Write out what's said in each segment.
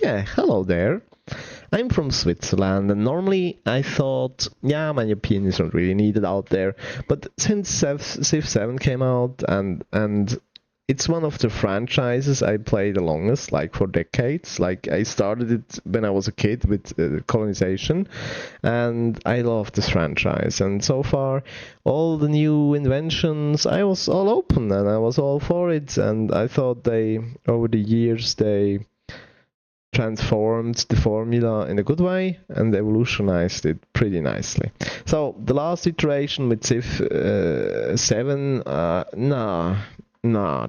Yeah, hello there. I'm from Switzerland, and normally I thought, yeah, my opinion is not really needed out there. But since Civ 7 came out, and it's one of the franchises I played the longest, like for decades. Like I started it when I was a kid with colonization, and I love this franchise. And so far, all the new inventions, I was all open and I was all for it. And I thought over the years, they transformed the formula in a good way and evolutionized it pretty nicely. So the last iteration with Civ 7,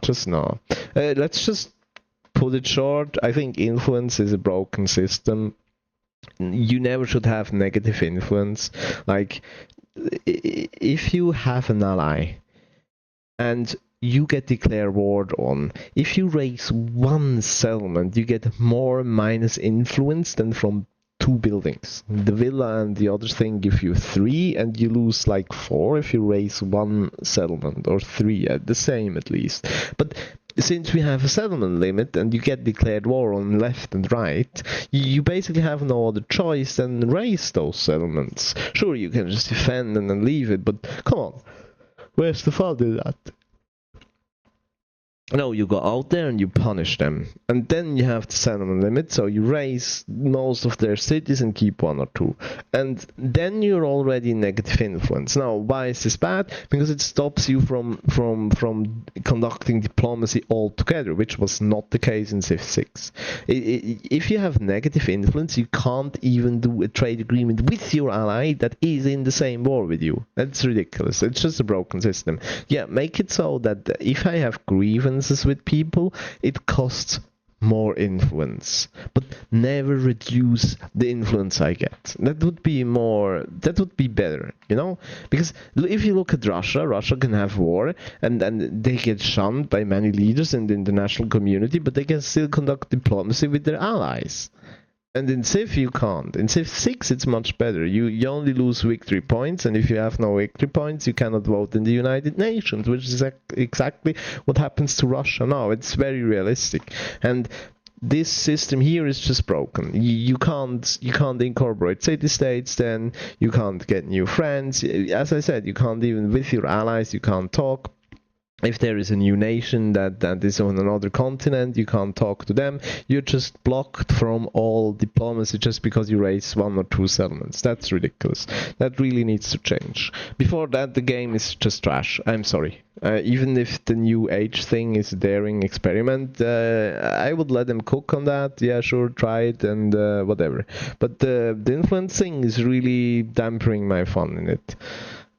just no. Let's just put it short. I think influence is a broken system. You never should have negative influence. Like, if you have an ally and you get declared war on. If you raise one settlement, you get more minus influence than from two buildings. The villa and the other thing give you 3, and you lose like 4 if you raise one settlement, or 3, the same at least. But since we have a settlement limit and you get declared war on left and right, you basically have no other choice than raise those settlements. Sure, you can just defend and then leave it, but come on, where's the fun in that? No, you go out there and you punish them. And then you have the settlement limit, so you raise most of their cities and keep 1 or 2. And then you're already negative influence. Now, why is this bad? Because it stops you from conducting diplomacy altogether, which was not the case in Civ 6. If you have negative influence, you can't even do a trade agreement with your ally that is in the same war with you. That's ridiculous. It's just a broken system. Yeah, make it so that if I have grievances with people, it costs more influence, but never reduce the influence I get. That would be better, because if you look at Russia can have war and they get shunned by many leaders in the international community, but they can still conduct diplomacy with their allies. And in Civ you can't. In Civ 6 it's much better. You only lose victory points, and if you have no victory points you cannot vote in the United Nations, which is exactly what happens to Russia now. It's very realistic. And this system here is just broken. You can't incorporate city-states, then you can't get new friends. As I said, you can't even, with your allies, you can't talk. If there is a new nation that is on another continent, you can't talk to them. You're just blocked from all diplomacy just because you raise 1 or 2 settlements. That's ridiculous. That really needs to change. Before that, the game is just trash. I'm sorry. Even if the new age thing is a daring experiment, I would let them cook on that. Yeah, sure, try it and whatever. But the influence thing is really dampening my fun in it.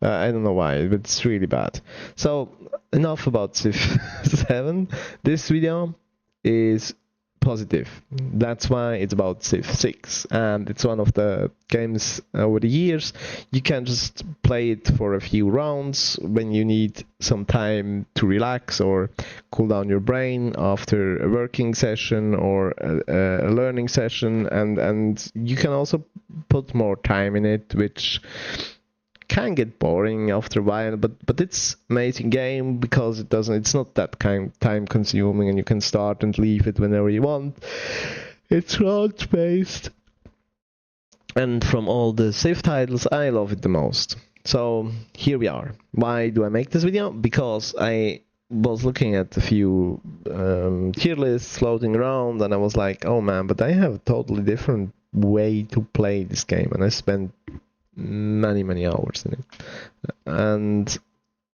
I don't know why, but it's really bad. So, enough about Civ 7. This video is positive. That's why it's about Civ 6. And it's one of the games over the years. You can just play it for a few rounds when you need some time to relax or cool down your brain after a working session or a learning session. And you can also put more time in it, which can get boring after a while, but it's amazing game because it's not that time consuming, and you can start and leave it whenever you want. It's round based, and from all the Civ titles I love it the most. So here we are. Why do I make this video? Because I was looking at a few tier lists floating around, and I was like, oh man, but I have a totally different way to play this game, and I spent many hours in it. And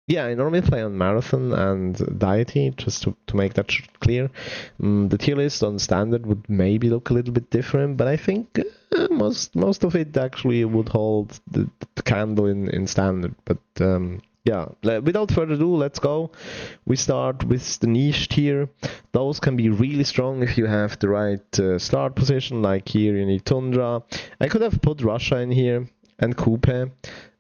yeah, I normally play on Marathon and Deity, just to make that clear. The tier list on Standard would maybe look a little bit different, but I think most of it actually would hold the candle in Standard. But yeah, without further ado, let's go. We start with the niche tier. Those can be really strong if you have the right start position, like here you need Tundra. I could have put Russia in here, and Coupe,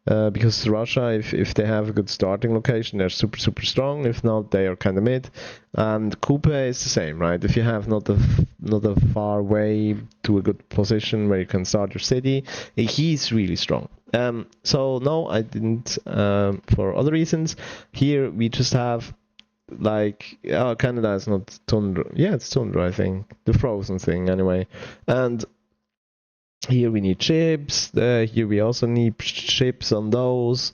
because Russia, if they have a good starting location, they're super strong. If not, they are kind of mid. And Coupe is the same, right? If you have not a far way to a good position where you can start your city, he's really strong. So no, I didn't for other reasons. Here we just have like, oh, Canada is not tundra. Yeah, it's tundra, I think. The frozen thing, anyway. And here we need ships. Here we also need ships on those.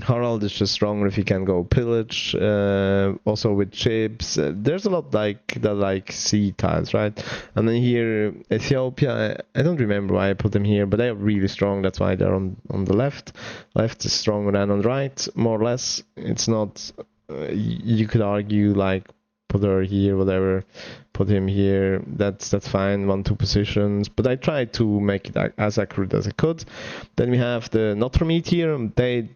Harald is just stronger if he can go pillage. Also with ships. There's a lot like sea tiles, right? And then here Ethiopia. I don't remember why I put them here, but they are really strong. That's why they're on the left. Left is stronger than on the right, more or less. It's not. You could argue like put her here, whatever. Put him here. That's fine. 1-2 positions. But I tried to make it as accurate as I could. Then we have the not from me tier. They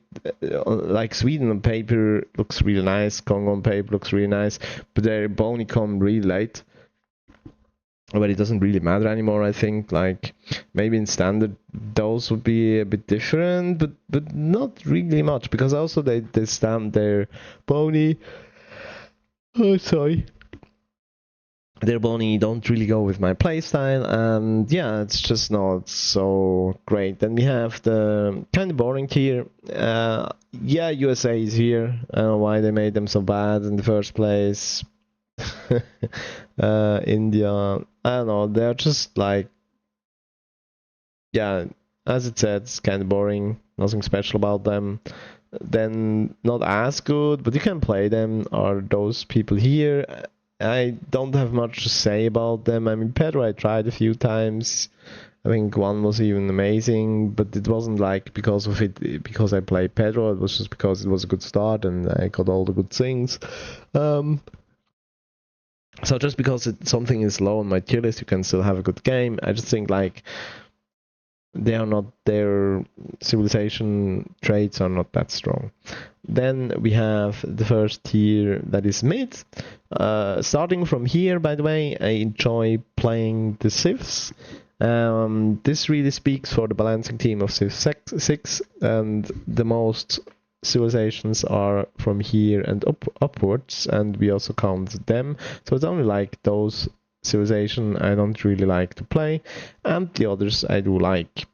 like Sweden on paper looks really nice. Congo on paper looks really nice. But their bony come really late. But it doesn't really matter anymore. I think like maybe in standard those would be a bit different, but not really much because also they stamp their bony. Oh, sorry. Their bony don't really go with my playstyle, and yeah, it's just not so great. Then we have the kind of boring tier. Yeah, USA is here. I don't know why they made them so bad in the first place. India, I don't know. They're just like, yeah, as it said, it's kind of boring. Nothing special about them. Then not as good, but you can play them. Are those people here? I don't have much to say about them. I mean, Pedro I tried a few times. I think one was even amazing, but it wasn't like because of it, because I played Pedro. It was just because it was a good start and I got all the good things. So just because something is low on my tier list, you can still have a good game. I just think like they are not, their civilization traits are not that strong. Then we have the first tier that is mid. Starting from here, by the way, I enjoy playing the civs. This really speaks for the balancing team of Civ 6, and the most civilizations are from here and upwards, and we also count them. So it's only like those civilization I don't really like to play, and the others I do like.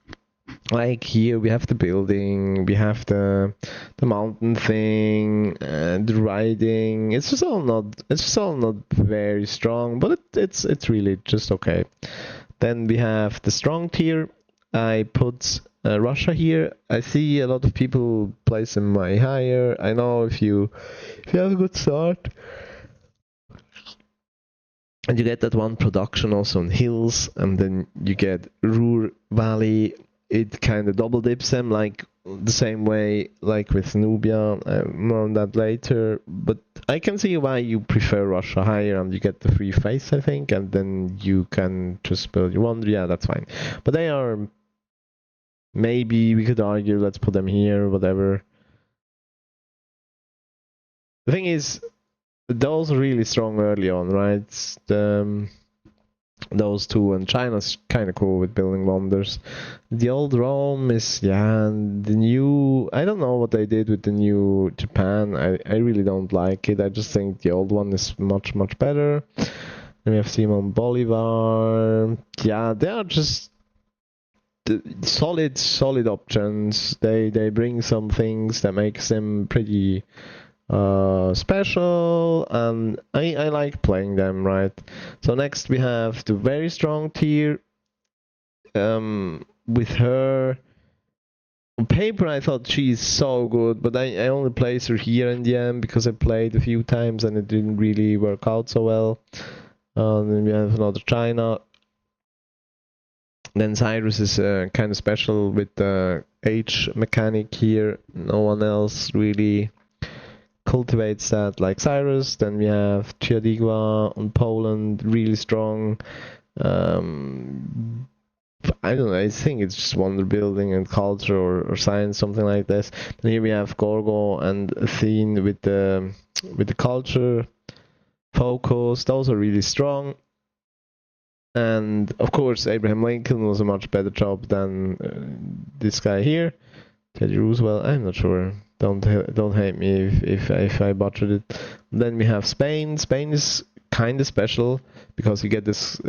Like here we have the building, we have the mountain thing, the riding. It's just all not very strong, but it's really just okay. Then we have the strong tier. I put Russia here. I see a lot of people place them way higher. I know if you have a good start, and you get that one production also on hills, and then you get Ruhr Valley. It kind of double dips them like the same way like with Nubia. More on that later, but I can see why you prefer Russia higher, and you get the free face, I think, and then you can just build your wonder. Yeah, that's fine. But they are, maybe we could argue, let's put them here, whatever. The thing is, those are really strong early on, right? Those two, and China's kind of cool with building wonders. The old Rome is, yeah, and the new, I don't know what they did with the new Japan. I really don't like it. I just think the old one is much better. And we have Simon Bolivar. Yeah, they are just solid options. They bring some things that makes them pretty special, and I like playing them, right? So next we have the very strong tier. With her on paper I thought she's so good, but I only placed her here in the end because I played a few times and it didn't really work out so well. Then we have another China. Then Cyrus is kind of special with the age mechanic here. No one else really cultivates that like Cyrus. Then we have Chiadigua on Poland, really strong. I don't know, I think it's just wonder building and culture or science, something like this. Then here we have Gorgo and Athene with the culture focus. Those are really strong. And of course Abraham Lincoln was a much better job than this guy here, Teddy Roosevelt. I'm not sure. Don't hate me if I butchered it. Then we have Spain. Spain is kind of special because you get this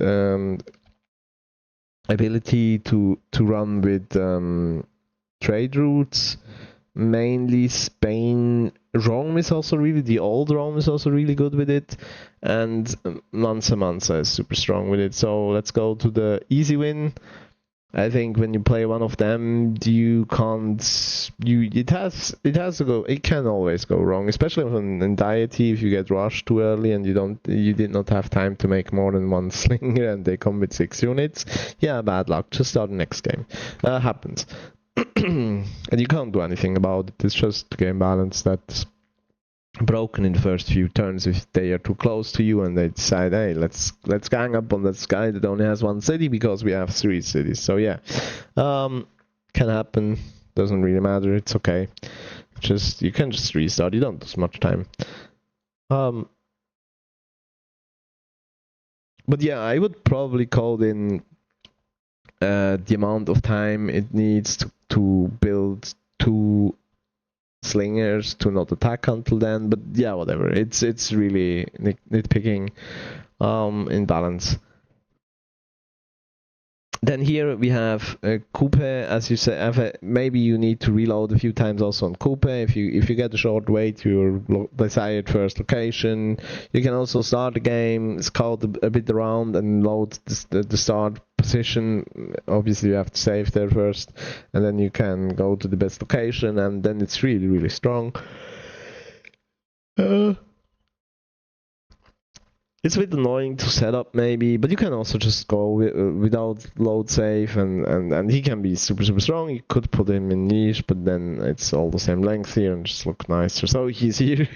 ability to run with trade routes, mainly Spain. Rome is also really, the old Rome is also really good with it, and Mansa Mansa is super strong with it. So let's go to the easy win. I think when you play one of them, you can't. It has to go. It can always go wrong, especially in deity. If you get rushed too early and you did not have time to make more than one slinger, and they come with 6 units. Yeah, bad luck. Just start the next game. Happens, and you can't do anything about it. It's just the game balance that's broken in the first few turns if they are too close to you and they decide, hey, let's gang up on this guy that only has 1 city because we have 3 cities. So yeah, can happen, doesn't really matter, it's okay. Just you can just restart, you don't lose much time. But yeah, I would probably call in the amount of time it needs to build 2 slingers to not attack until then, but yeah, whatever. It's really nitpicking in balance. Then here we have coupe, as you said. Maybe you need to reload a few times also on coupe. If you get a short way to your desired first location, you can also start the game, scout a bit around, and load the start position. Obviously, you have to save there first, and then you can go to the best location, and then it's really, really strong. It's a bit annoying to set up maybe, but you can also just go without load save, and he can be super, super strong. You could put him in niche, but then it's all the same length here and just look nicer. So he's here.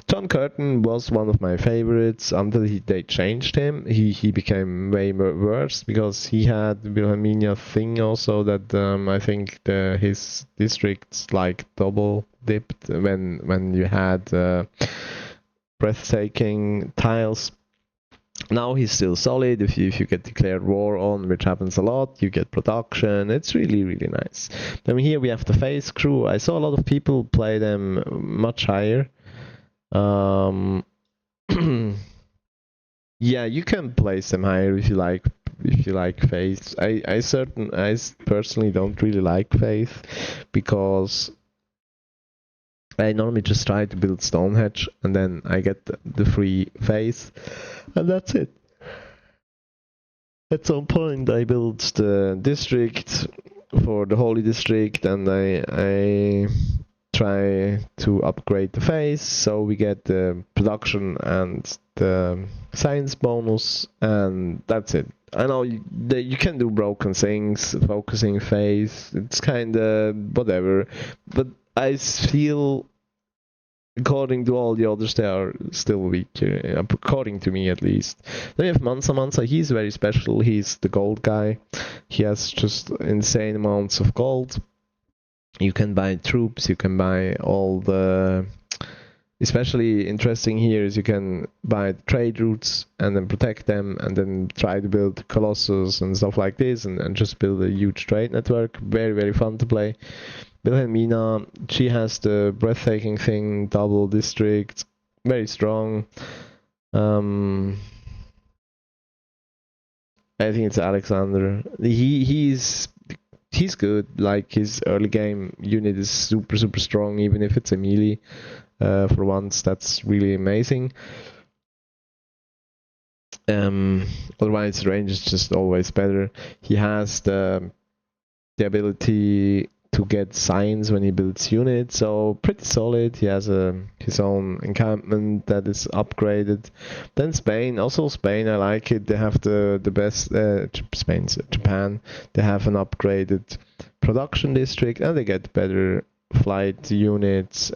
John Curtin was one of my favorites until they changed him. He became way worse because he had the Wilhelmina thing also that I think his districts like double dipped when you had breathtaking tiles. Now he's still solid. If you get declared war on, which happens a lot, you get production. It's really, really nice. Then here we have the face crew. I saw a lot of people play them much higher. Yeah, you can place them higher if you like. If you like faith, I personally don't really like faith because I normally just try to build Stonehenge and then I get the free phase and that's it. At some point I built the district for the Holy District and I try to upgrade the phase so we get the production and the science bonus and that's it. I know you can do broken things, focusing phase, it's kinda whatever, but I feel according to all the others, they are still weaker, according to me at least. Then you have Mansa Mansa, he's very special, he's the gold guy. He has just insane amounts of gold. You can buy troops, you can buy all the... Especially interesting here is you can buy trade routes and then protect them and then try to build Colossus and stuff like this and just build a huge trade network. Very, very fun to play. Wilhelmina, she has the breathtaking thing, double district, very strong. I think it's Alexander. He's good. Like his early game unit is super, super strong, even if it's a melee. For once, that's really amazing. Otherwise, range is just always better. He has the ability to get signs when he builds units, so pretty solid. He has his own encampment that is upgraded. Then Spain, I like it. They have the best. Japan. They have an upgraded production district, and they get better flight units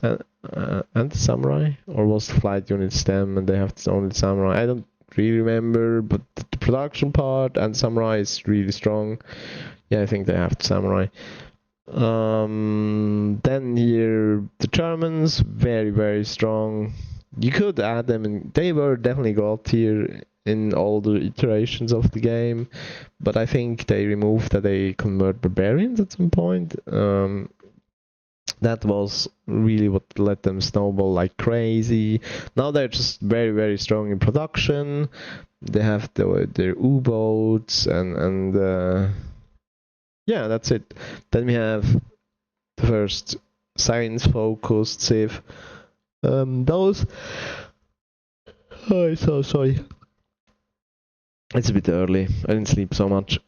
and samurai. Or was the flight units them, and they have only samurai? I don't really remember, but the production part and samurai is really strong. Yeah, I think they have the samurai. Then here the Germans, very, very strong. You could add them in. They were definitely god tier in all the iterations of the game, but I think they removed that they convert barbarians at some point. That was really what let them snowball like crazy. Now they're just very, very strong in production. They have their U-boats and yeah, that's it. Then we have the first science focused civ. Those. Oh, so sorry. It's a bit early. I didn't sleep so much.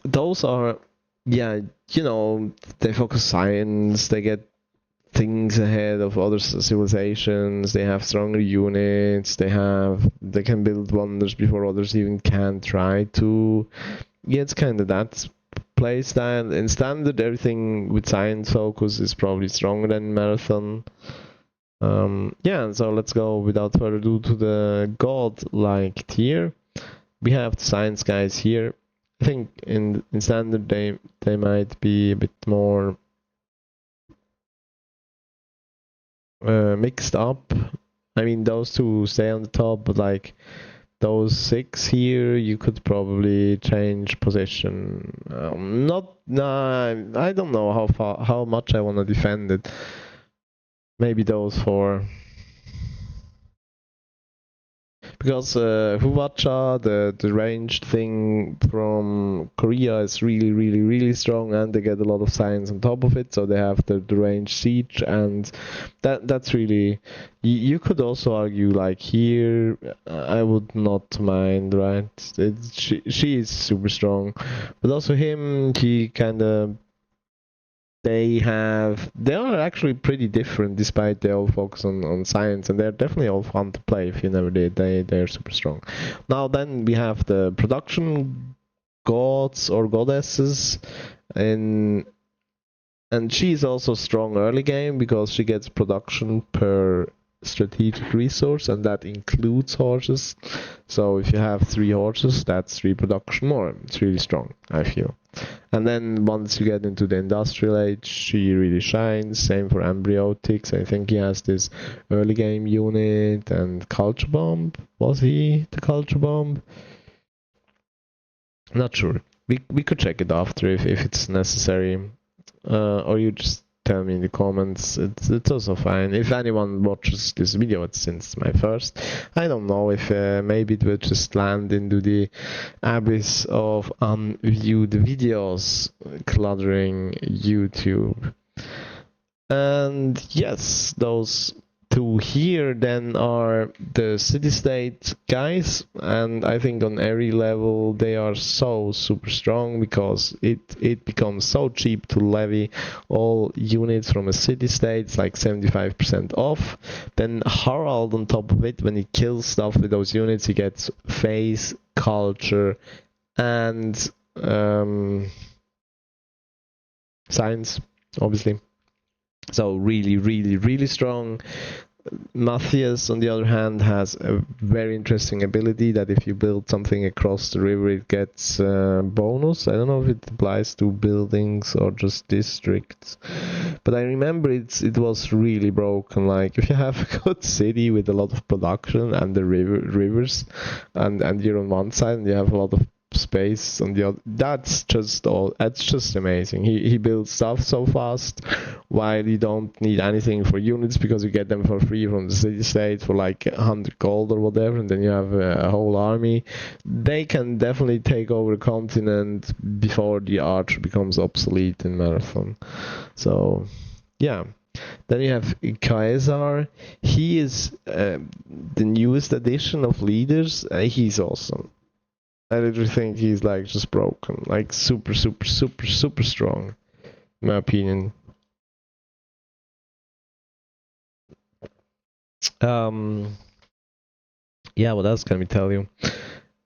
Those are, yeah, you know, they focus science. They get things ahead of other civilizations. They have stronger units. They can build wonders before others even can try to. Yeah, it's kind of that play style. In standard, everything with science focus is probably stronger than marathon. Yeah, so let's go without further ado to the god-like tier. We have the science guys here. I think in standard they might be a bit more mixed up. I mean, those two stay on the top, but like those 6 here, you could probably change position. I don't know how much I want to defend it. Maybe those 4. Because Huwacha, the ranged thing from Korea is really strong, and they get a lot of science on top of it, so they have the ranged siege, and that's really... You could also argue, like, here, I would not mind, right? She is super strong. But also him, he kind of... They are actually pretty different, despite they all focus on science, and they're definitely all fun to play. If you never did, they're super strong. Now then we have the production gods or goddesses, and she's also strong early game because she gets production per strategic resource, and that includes horses. So if you have 3 horses, that's 3 production more. It's really strong, I feel. And then once you get into the industrial age, she really shines. Same for embryotics. I think he has this early game unit and culture bomb. Was he the culture bomb? Not sure. We could check it after if it's necessary. Or you just tell me in the comments. It's also fine. If anyone watches this video, it's since my first. I don't know if maybe it will just land into the abyss of unviewed videos cluttering YouTube. And yes, those 2 here then are the city-state guys, and I think on every level they are so super strong because it becomes so cheap to levy all units from a city-state. It's like 75% off. Then Harald on top of it, when he kills stuff with those units, he gets face, culture, and science, obviously. So really strong. Matthias, on the other hand, has a very interesting ability that if you build something across the river, it gets bonus. I don't know if it applies to buildings or just districts, but I remember it was really broken. Like if you have a good city with a lot of production and the rivers, and you're on one side and you have a lot of space on the other, that's just amazing. He builds stuff so fast while you don't need anything for units because you get them for free from the city state for like 100 gold or whatever, and then you have a whole army. They can definitely take over a continent before the archer becomes obsolete in marathon. So yeah. Then you have Caesar. He is the newest addition of leaders. He's awesome. I literally think he's like just broken, like super strong, in my opinion. Yeah, what else can we tell you?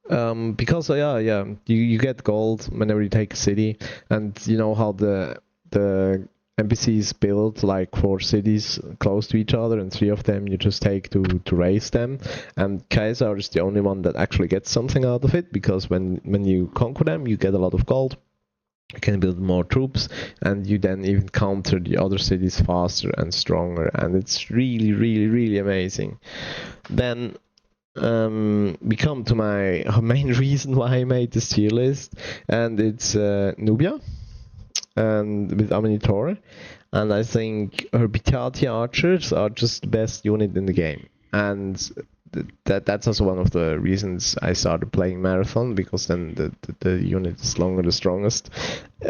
Because you get gold whenever you take a city, and you know how the NPCs build like 4 cities close to each other, and 3 of them you just take to raise them. And Caesar is the only one that actually gets something out of it, because when you conquer them, you get a lot of gold. You can build more troops, and you then even counter the other cities faster and stronger, and it's really amazing. Then we come to my main reason why I made this tier list, and it's Nubia, and with Aminitor, and I think her Bitati archers are just the best unit in the game. And that's also one of the reasons I started playing Marathon, because then the unit is longer the strongest.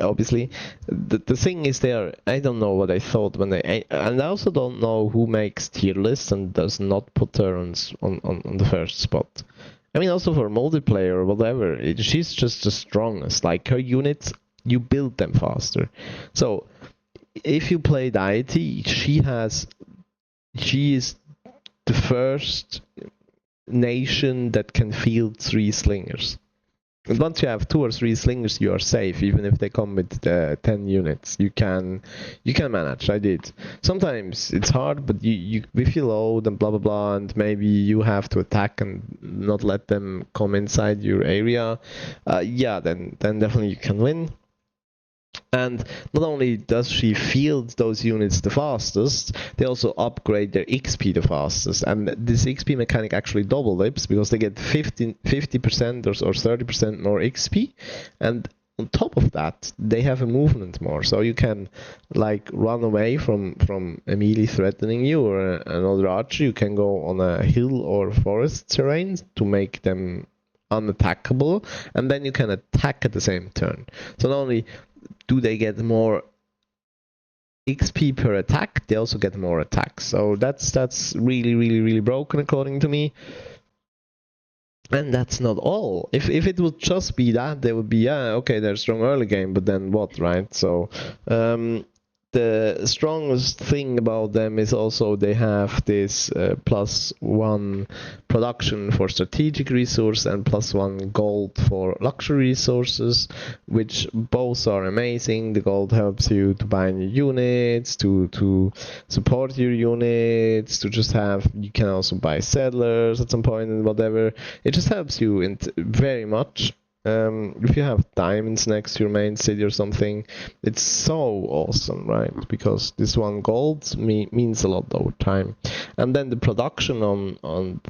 Obviously, the thing is there. I don't know what I thought when and I also don't know who makes tier lists and does not put her on the first spot. I mean, also for multiplayer or whatever, she's just the strongest. Like, her units, you build them faster. So if you play deity, she is the first nation that can field 3 slingers. And once you have 2 or 3 slingers, you are safe. Even if they come with 10 units, you can manage. I did. Sometimes it's hard, but you if you load and blah blah blah, and maybe you have to attack and not let them come inside your area. Then definitely you can win. And not only does she field those units the fastest, they also upgrade their XP the fastest. And this XP mechanic actually double dips, because they get 50% or 30% more XP. And on top of that, they have a movement more. So you can like run away from a melee threatening you or another archer. You can go on a hill or forest terrain to make them unattackable. And then you can attack at the same turn. So not only do they get more XP per attack, they also get more attacks. So that's really, really, really broken according to me. And that's not all. If it would just be that, they would be, okay, they're strong early game, but then what, right? So the strongest thing about them is also they have this +1 production for strategic resource and +1 gold for luxury resources, which both are amazing. The gold helps you to buy new units, to support your units, to just have, you can also buy settlers at some point and whatever. It just helps you very much. If you have diamonds next to your main city or something, it's so awesome, right? Because this 1 gold means a lot over time. And then the production on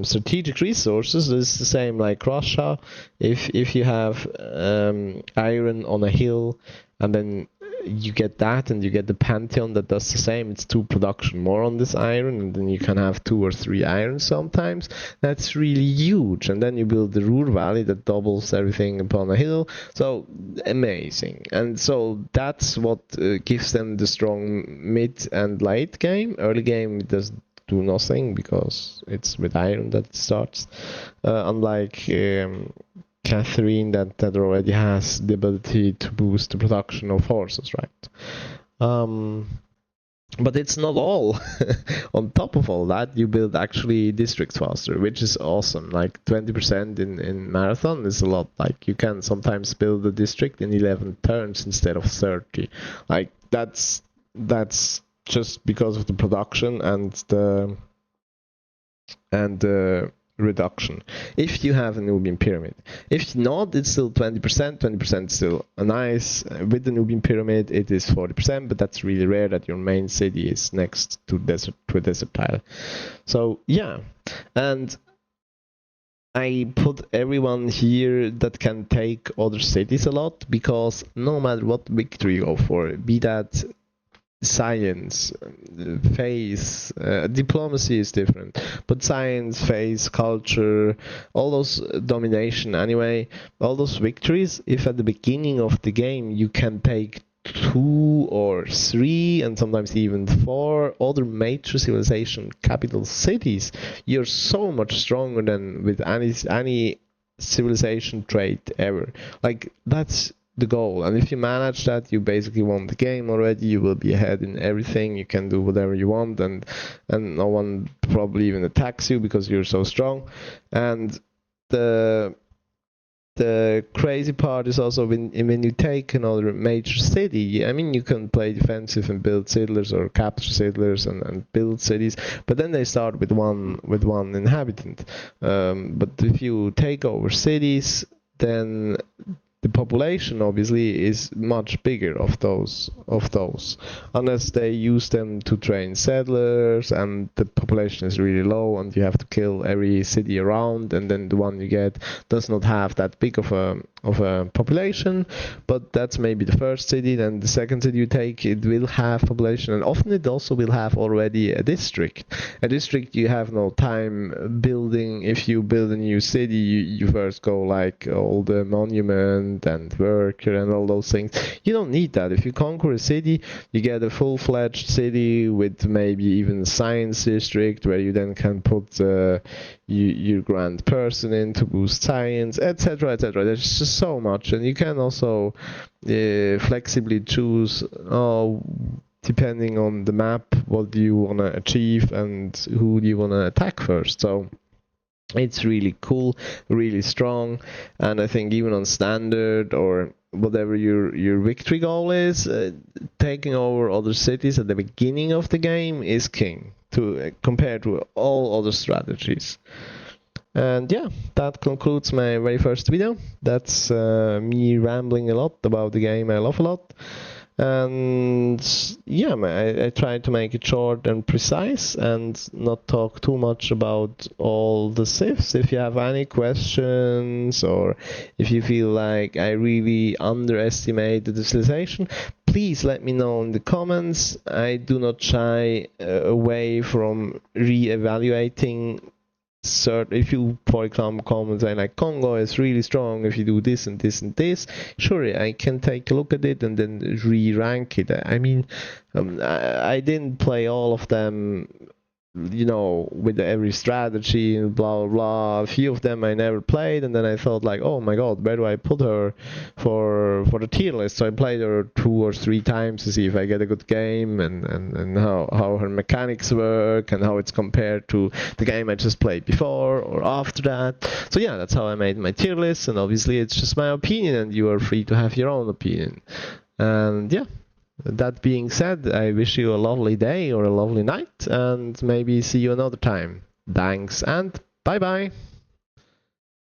strategic resources is the same like Russia. If you have iron on a hill, and then you get that, and you get the Pantheon that does the same. It's 2 production more on this iron, and then you can have 2 or 3 irons sometimes. That's really huge. And then you build the Ruhr Valley that doubles everything upon a hill. So amazing. And so that's what gives them the strong mid and late game. Early game it does do nothing, because it's with iron that it starts. Unlike Catherine that already has the ability to boost the production of horses, right? But it's not all. On top of all that, you build actually districts faster, which is awesome. Like 20% in Marathon is a lot. Like you can sometimes build a district in 11 turns instead of 30. Like that's just because of the production and the reduction. If you have a Nubian pyramid. If not, it's still 20%. 20% is still nice. With the Nubian pyramid, it is 40%, but that's really rare that your main city is next to a desert tile. So yeah, and I put everyone here that can take other cities a lot, because no matter what victory you go for, be that science, faith, diplomacy is different, but science, faith, culture, all those domination anyway, all those victories, if at the beginning of the game you can take 2 or 3 and sometimes even 4 other major civilization capital cities, you're so much stronger than with any civilization trait ever. Like that's the goal, and if you manage that, you basically won the game already. You will be ahead in everything. You can do whatever you want, and no one probably even attacks you because you're so strong. And the crazy part is also when you take another major city, I mean, you can play defensive and build settlers or capture settlers and build cities, but then they start with one inhabitant. But if you take over cities, then the population obviously is much bigger of those, unless they use them to train settlers, and the population is really low, and you have to kill every city around, and then the one you get does not have that big of a population. But that's maybe the first city. Then the second city you take, it will have population, and often it also will have already a district. A district you have no time building. If you build a new city, you first go like all the monument and worker and all those things. You don't need that. If you conquer a city, you get a full-fledged city with maybe even a science district where you then can put your grand person in to boost science, etc., etc. There's just so much, and you can also flexibly choose, depending on the map, what do you want to achieve and who do you want to attack first. So it's really cool, really strong, and I think even on standard or whatever your victory goal is, taking over other cities at the beginning of the game is king compared to all other strategies. And yeah, that concludes my very first video. That's me rambling a lot about the game I love a lot. And yeah, I tried to make it short and precise and not talk too much about all the civs. If you have any questions, or if you feel like I really underestimate the civilization, please let me know in the comments. I do not shy away from re-evaluating if you, for example, come and say like Congo is really strong if you do this and this and this, sure, I can take a look at it and then re-rank it. I mean, I didn't play all of them, with every strategy and blah blah blah. A few of them I never played, and then I thought like, oh my god, where do I put her for the tier list? So I played her 2 or 3 times to see if I get a good game, and how her mechanics work and how it's compared to the game I just played before or after that. So yeah, that's how I made my tier list, and obviously it's just my opinion, and you are free to have your own opinion. And yeah, that being said, I wish you a lovely day or a lovely night, and maybe see you another time. Thanks, and bye bye.